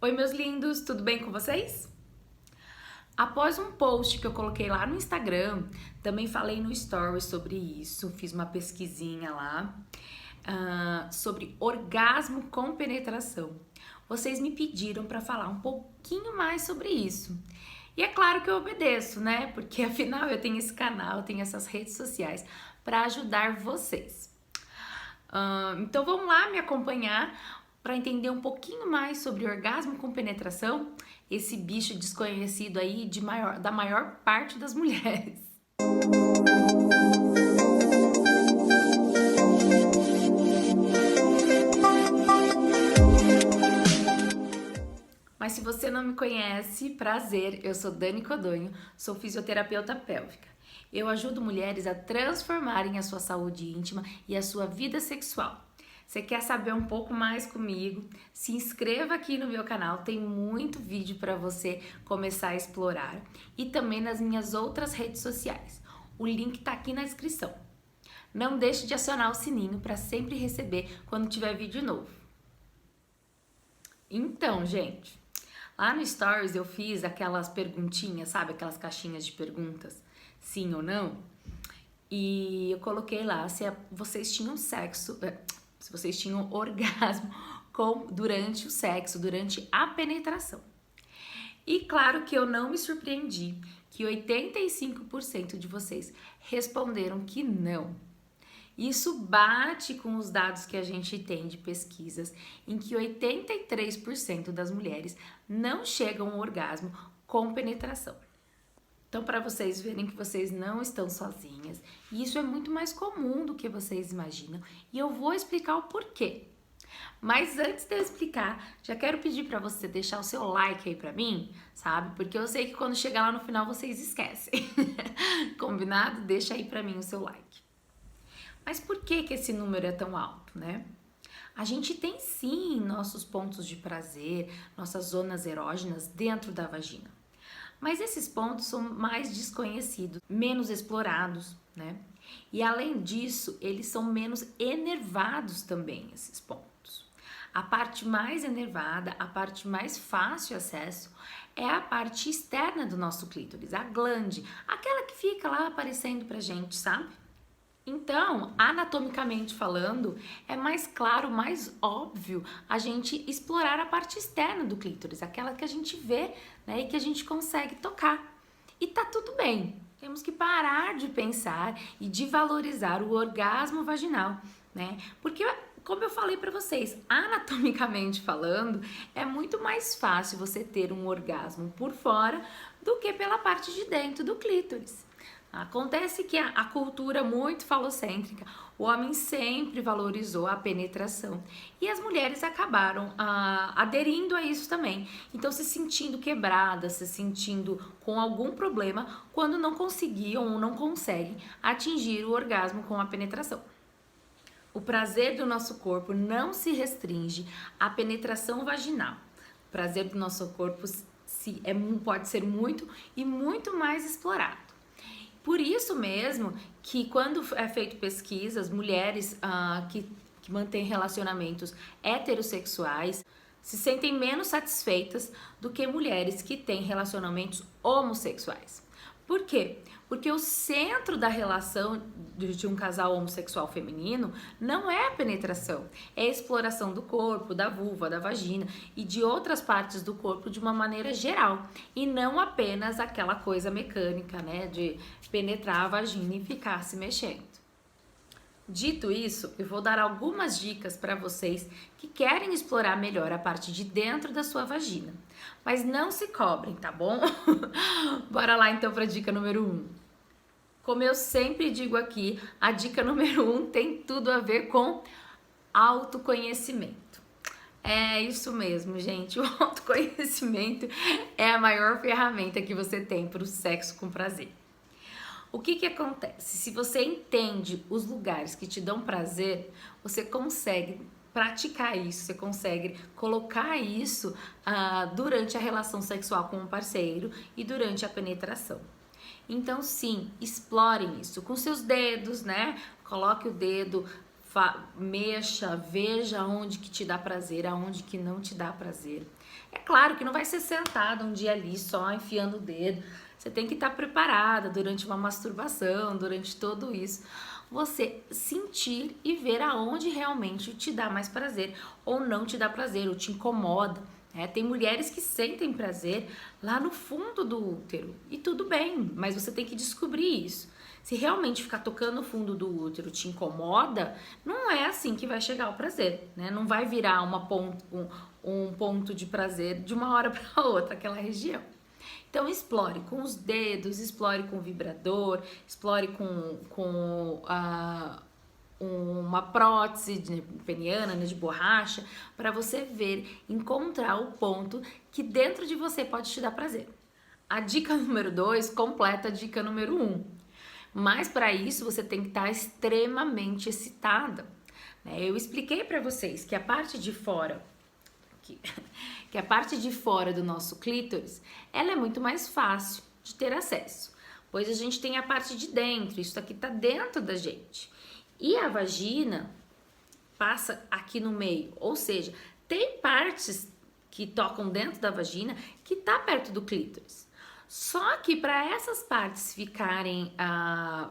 Oi, meus lindos, tudo bem com vocês? Após um post que eu coloquei lá no Instagram, também falei no Stories sobre isso, fiz uma pesquisinha lá sobre orgasmo com penetração. Vocês me pediram para falar um pouquinho mais sobre isso. E é claro que eu obedeço, né? Porque afinal eu tenho esse canal, eu tenho essas redes sociais para ajudar vocês. Então vamos lá me acompanhar para entender um pouquinho mais sobre orgasmo com penetração, esse bicho desconhecido aí da maior parte das mulheres. Mas se você não me conhece, prazer, eu sou Dani Codonho, sou fisioterapeuta pélvica. Eu ajudo mulheres a transformarem a sua saúde íntima e a sua vida sexual. Você quer saber um pouco mais comigo? Se inscreva aqui no meu canal, tem muito vídeo para você começar a explorar. E também nas minhas outras redes sociais. O link tá aqui na descrição. Não deixe de acionar o sininho para sempre receber quando tiver vídeo novo. Então, gente, lá no Stories eu fiz aquelas perguntinhas, sabe? Aquelas caixinhas de perguntas, sim ou não? E eu coloquei lá se vocês tinham sexo, se vocês tinham orgasmo durante o sexo, durante a penetração. E claro que eu não me surpreendi que 85% de vocês responderam que não. Isso bate com os dados que a gente tem de pesquisas, em que 83% das mulheres não chegam ao orgasmo com penetração. Então, para vocês verem que vocês não estão sozinhas, e isso é muito mais comum do que vocês imaginam, e eu vou explicar o porquê. Mas antes de eu explicar, já quero pedir para você deixar o seu like aí para mim, sabe? Porque eu sei que quando chegar lá no final vocês esquecem. Combinado? Deixa aí para mim o seu like. Mas por que esse número é tão alto, né? A gente tem sim nossos pontos de prazer, nossas zonas erógenas dentro da vagina. Mas esses pontos são mais desconhecidos, menos explorados, né? E além disso, eles são menos enervados também, esses pontos. A parte mais enervada, a parte mais fácil de acesso é a parte externa do nosso clítoris, a glande, aquela que fica lá aparecendo pra gente, sabe? Então, anatomicamente falando, é mais claro, mais óbvio a gente explorar a parte externa do clítoris, aquela que a gente vê, né, e que a gente consegue tocar. E tá tudo bem. Temos que parar de pensar e de valorizar o orgasmo vaginal, né? Porque, como eu falei para vocês, anatomicamente falando, é muito mais fácil você ter um orgasmo por fora do que pela parte de dentro do clítoris. Acontece que a cultura muito falocêntrica, o homem sempre valorizou a penetração e as mulheres acabaram aderindo a isso também. Então, se sentindo quebradas, se sentindo com algum problema quando não conseguiam ou não conseguem atingir o orgasmo com a penetração. O prazer do nosso corpo não se restringe à penetração vaginal. O prazer do nosso corpo pode ser muito e muito mais explorado. Por isso mesmo que quando é feito pesquisas, mulheres que mantêm relacionamentos heterossexuais se sentem menos satisfeitas do que mulheres que têm relacionamentos homossexuais. Por quê? Porque o centro da relação de um casal homossexual feminino não é a penetração, é a exploração do corpo, da vulva, da vagina e de outras partes do corpo de uma maneira geral, e não apenas aquela coisa mecânica, né, de penetrar a vagina e ficar se mexendo. Dito isso, eu vou dar algumas dicas para vocês que querem explorar melhor a parte de dentro da sua vagina. Mas não se cobrem, tá bom? Bora lá então para a dica número 1. Como eu sempre digo aqui, a dica número 1 tem tudo a ver com autoconhecimento. É isso mesmo, gente. O autoconhecimento é a maior ferramenta que você tem para o sexo com prazer. O que acontece? Se você entende os lugares que te dão prazer, você consegue praticar isso, você consegue colocar isso durante a relação sexual com o parceiro e durante a penetração. Então, sim, explorem isso com seus dedos, né? Coloque o dedo, mexa, veja aonde que te dá prazer, aonde que não te dá prazer. É claro que não vai ser sentada um dia ali só enfiando o dedo. Você tem que estar preparada durante uma masturbação, durante tudo isso. Você sentir e ver aonde realmente te dá mais prazer ou não te dá prazer, ou te incomoda. Tem mulheres que sentem prazer lá no fundo do útero e tudo bem, mas você tem que descobrir isso. Se realmente ficar tocando no fundo do útero te incomoda, não é assim que vai chegar o prazer, né? Não vai virar um ponto de prazer de uma hora para outra, aquela região. Então explore com os dedos, explore com o vibrador, explore com uma prótese peniana, né, de borracha, para você ver, encontrar o ponto que dentro de você pode te dar prazer. A dica número 2 completa a dica número 1. Mas para isso você tem que estar extremamente excitada. Eu expliquei para vocês que a parte de fora que a parte de fora do nosso clítoris, ela é muito mais fácil de ter acesso, pois a gente tem a parte de dentro, isso aqui tá dentro da gente. E a vagina passa aqui no meio, ou seja, tem partes que tocam dentro da vagina que tá perto do clítoris. Só que para essas partes ficarem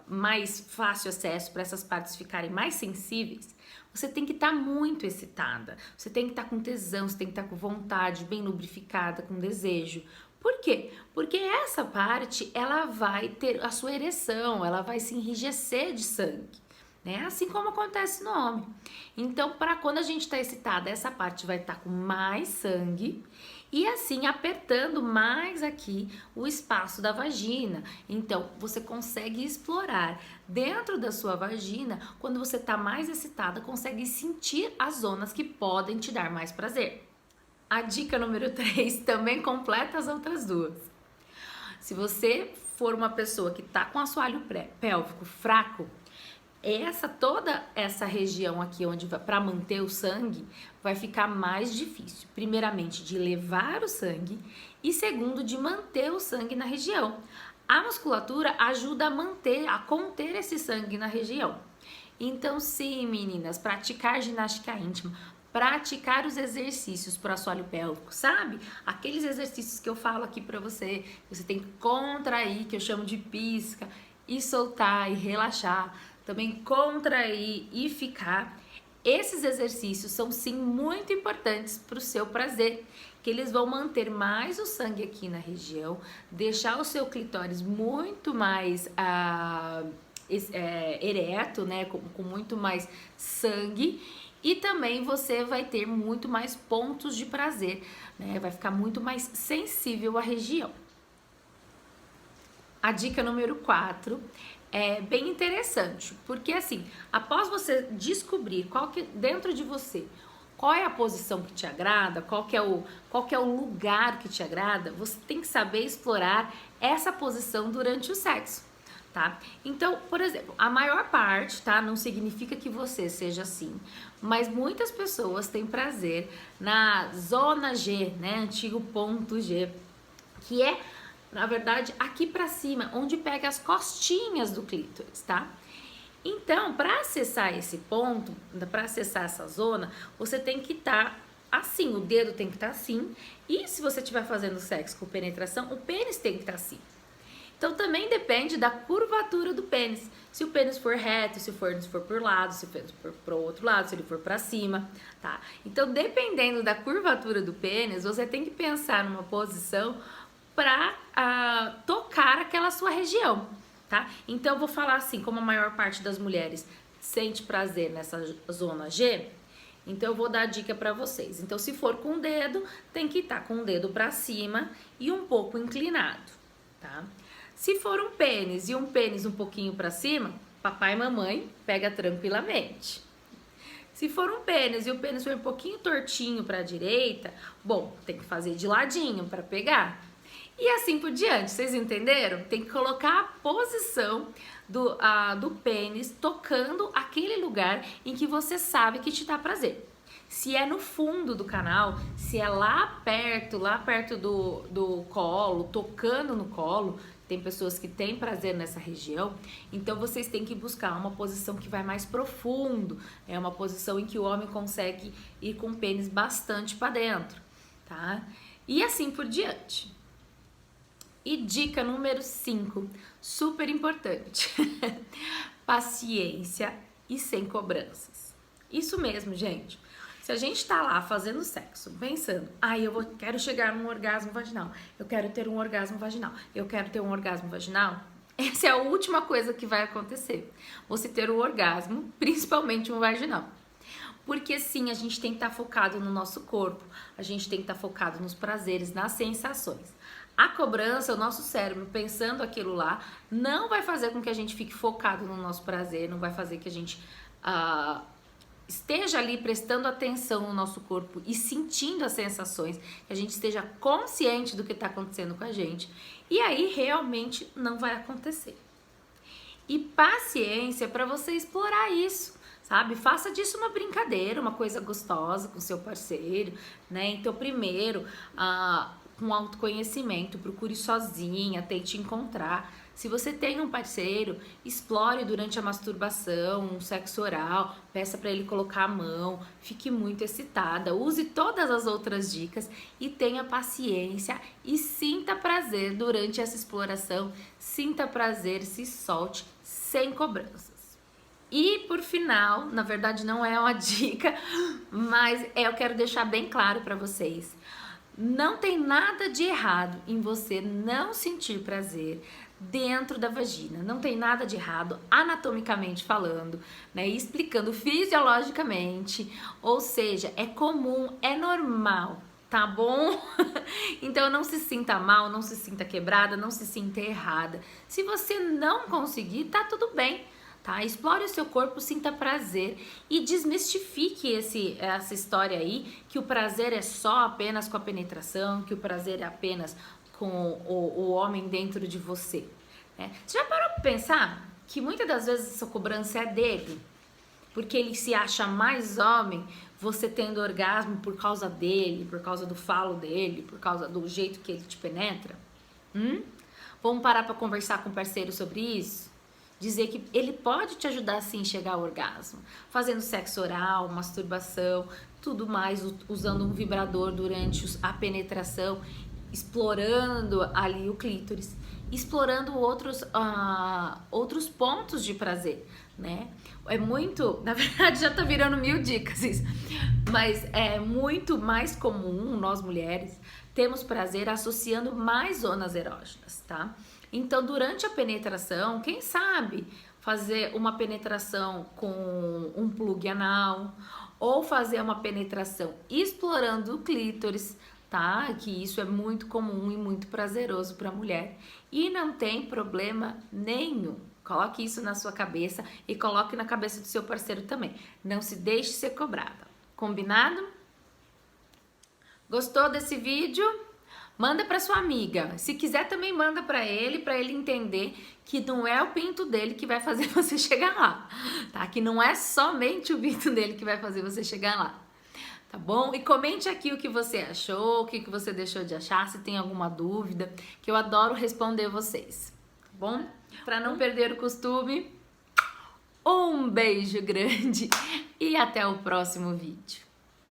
mais fácil acesso, para essas partes ficarem mais sensíveis, você tem que estar muito excitada, você tem que estar com tesão, você tem que estar com vontade, bem lubrificada, com desejo. Por quê? Porque essa parte, ela vai ter a sua ereção, ela vai se enrijecer de sangue, né? Assim como acontece no homem. Então, para quando a gente está excitada, essa parte vai estar com mais sangue e assim apertando mais aqui o espaço da vagina. Então, você consegue explorar dentro da sua vagina, quando você está mais excitada, consegue sentir as zonas que podem te dar mais prazer. A dica número 3 também completa as outras duas. Se for uma pessoa que está com assoalho pélvico fraco, toda essa região aqui onde para manter o sangue vai ficar mais difícil. Primeiramente de levar o sangue e segundo de manter o sangue na região. A musculatura ajuda a conter esse sangue na região. Então sim, meninas, praticar ginástica íntima, praticar os exercícios para o assoalho pélvico, sabe? Aqueles exercícios que eu falo aqui para você tem que contrair, que eu chamo de pisca, e soltar e relaxar. Também contrair e ficar. Esses exercícios são sim muito importantes para o seu prazer, que eles vão manter mais o sangue aqui na região, deixar o seu clitóris muito mais ereto, né, com muito mais sangue, e também você vai ter muito mais pontos de prazer, né, vai ficar muito mais sensível à região. A dica número 4 é bem interessante, porque assim, após você descobrir dentro de você, qual é a posição que te agrada, qual que é o lugar que te agrada, você tem que saber explorar essa posição durante o sexo, tá? Então, por exemplo, a maior parte, tá? Não significa que você seja assim, mas muitas pessoas têm prazer na zona G, né? Antigo ponto G, que é, na verdade, aqui pra cima, onde pega as costinhas do clítoris, tá? Então, para acessar esse ponto, para acessar essa zona, você tem que estar assim, o dedo tem que estar assim, e se você estiver fazendo sexo com penetração, o pênis tem que estar assim. Então, também depende da curvatura do pênis. Se o pênis for reto, se o pênis for por lado, se o pênis for pro outro lado, se ele for para cima, tá? Então, dependendo da curvatura do pênis, você tem que pensar numa posição para tocar aquela sua região, tá? Então, eu vou falar assim, como a maior parte das mulheres sente prazer nessa zona G, então eu vou dar a dica para vocês. Então, se for com o dedo, tem que estar com o dedo para cima e um pouco inclinado, tá? Se for um pênis e um pênis um pouquinho para cima, papai e mamãe pega tranquilamente. Se for um pênis e o pênis for um pouquinho tortinho para a direita, bom, tem que fazer de ladinho para pegar. E assim por diante, vocês entenderam? Tem que colocar a posição do pênis tocando aquele lugar em que você sabe que te dá prazer. Se é no fundo do canal, se é lá perto do colo, tocando no colo, tem pessoas que têm prazer nessa região, então vocês têm que buscar uma posição que vai mais profundo, é uma posição em que o homem consegue ir com o pênis bastante para dentro, tá? E assim por diante. E dica número 5, super importante. Paciência e sem cobranças. Isso mesmo, gente. Se a gente tá lá fazendo sexo, pensando, quero chegar num orgasmo vaginal, eu quero ter um orgasmo vaginal, eu quero ter um orgasmo vaginal, essa é a última coisa que vai acontecer. Você ter o orgasmo, principalmente um vaginal. Porque sim, a gente tem que estar focado no nosso corpo, a gente tem que estar focado nos prazeres, nas sensações. A cobrança, o nosso cérebro pensando aquilo lá, não vai fazer com que a gente fique focado no nosso prazer, não vai fazer que a gente esteja ali prestando atenção no nosso corpo e sentindo as sensações, que a gente esteja consciente do que está acontecendo com a gente. E aí realmente não vai acontecer. E paciência para você explorar isso, sabe? Faça disso uma brincadeira, uma coisa gostosa com seu parceiro, né? Então, primeiro, com autoconhecimento, procure sozinha, tente encontrar. Se você tem um parceiro, explore durante a masturbação, um sexo oral, peça para ele colocar a mão, fique muito excitada, use todas as outras dicas e tenha paciência e sinta prazer durante essa exploração, sinta prazer, se solte sem cobranças. E por final, na verdade não é uma dica, mas eu quero deixar bem claro para vocês. Não tem nada de errado em você não sentir prazer dentro da vagina. Não tem nada de errado anatomicamente falando, né? E explicando fisiologicamente. Ou seja, é comum, é normal, tá bom? Então não se sinta mal, não se sinta quebrada, não se sinta errada. Se você não conseguir, tá tudo bem. Tá? Explore o seu corpo, sinta prazer e desmistifique essa história aí que o prazer é só apenas com a penetração, que o prazer é apenas com o homem dentro de você. Né? Você já parou para pensar que muitas das vezes essa cobrança é dele? Porque ele se acha mais homem, você tendo orgasmo por causa dele, por causa do falo dele, por causa do jeito que ele te penetra? Vamos parar para conversar com o parceiro sobre isso? Dizer que ele pode te ajudar sim a chegar ao orgasmo, fazendo sexo oral, masturbação, tudo mais, usando um vibrador durante a penetração, explorando ali o clítoris, explorando outros pontos de prazer, né? É muito, na verdade já tá virando 1000 dicas isso, mas é muito mais comum nós mulheres temos prazer associando mais zonas erógenas, tá? Então, durante a penetração, quem sabe fazer uma penetração com um plug anal ou fazer uma penetração explorando o clítoris, tá? Que isso é muito comum e muito prazeroso para a mulher e não tem problema nenhum. Coloque isso na sua cabeça e coloque na cabeça do seu parceiro também. Não se deixe ser cobrada. Combinado? Gostou desse vídeo? Manda para sua amiga. Se quiser também manda para ele entender que não é o pinto dele que vai fazer você chegar lá, tá? Que não é somente o pinto dele que vai fazer você chegar lá, tá bom? E comente aqui o que você achou, o que você deixou de achar, se tem alguma dúvida, que eu adoro responder vocês, tá bom? Para não perder o costume, um beijo grande e até o próximo vídeo.